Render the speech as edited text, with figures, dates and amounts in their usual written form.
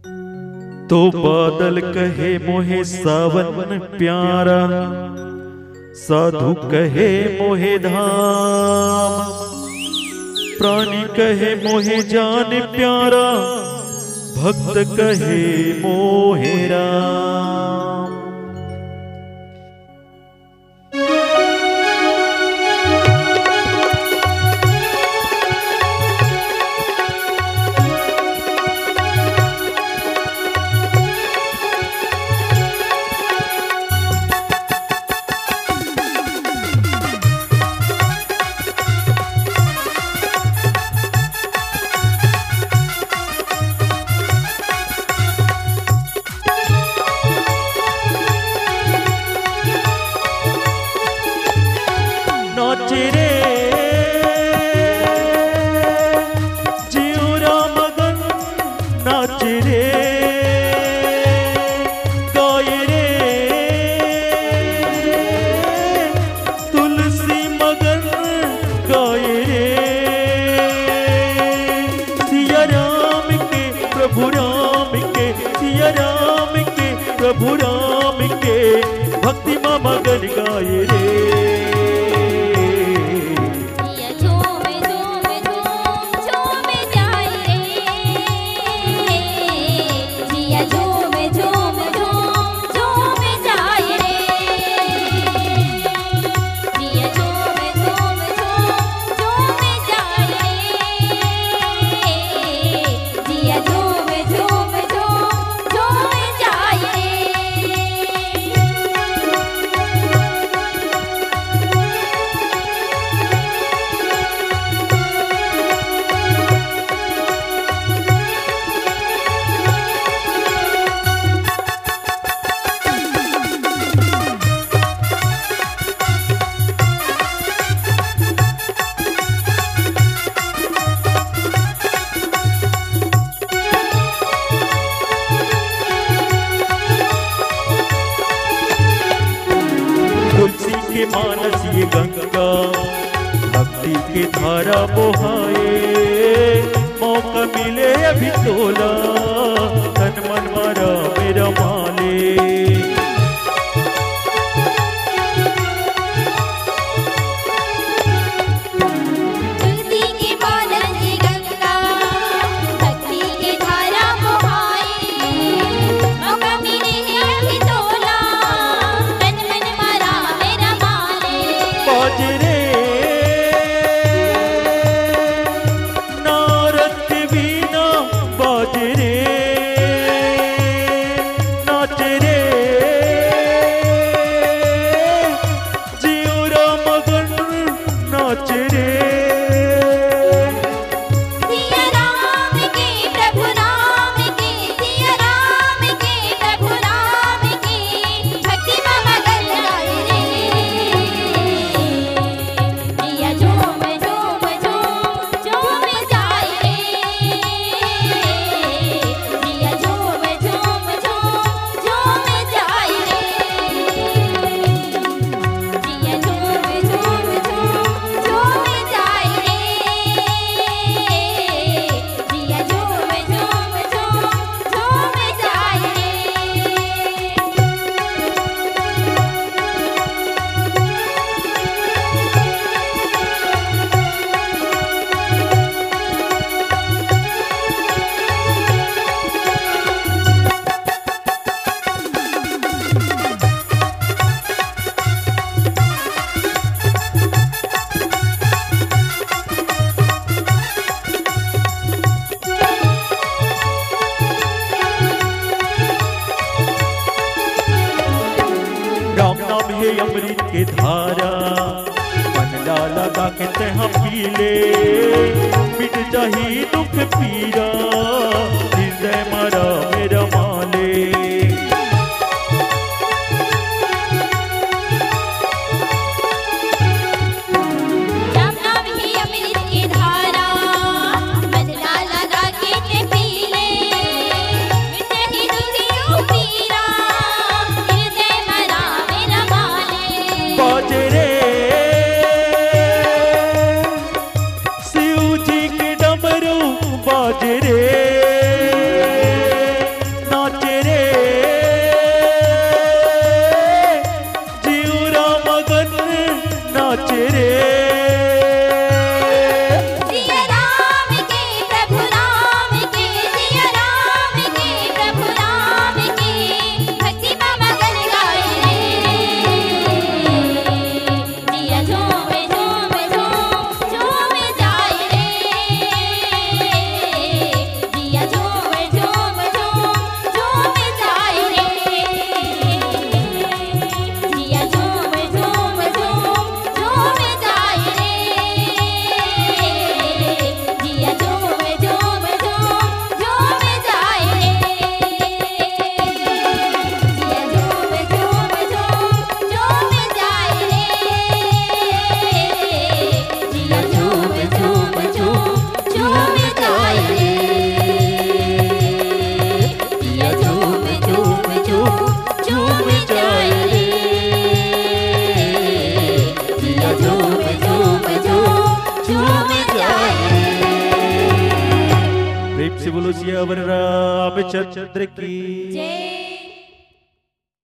तो बादल कहे मोहे सावन प्यारा, साधु कहे मोहे धाम, प्राणी कहे मोहे जान प्यारा, भक्त कहे मोहे राम। नाचे रे जिउरा मगन, नाचे रे गाए रे तुलसी मगन, गाए रे सिया राम के प्रभु राम के, सिया राम के प्रभु राम के, भक्ति में मगन गाए रे। तुलसी के मानस ये गंगा, भक्ति की धारा बहाए, मौका मिले अभी तोला, तन मन मारा मेरा माले। अमृत के धारा, मन डाला ताकि तह पी ले, मिट जाही दुख पीरा, हृदय मारा मेरा माले। बाजे रे बोलो सियावर रामचंद्र की। जय।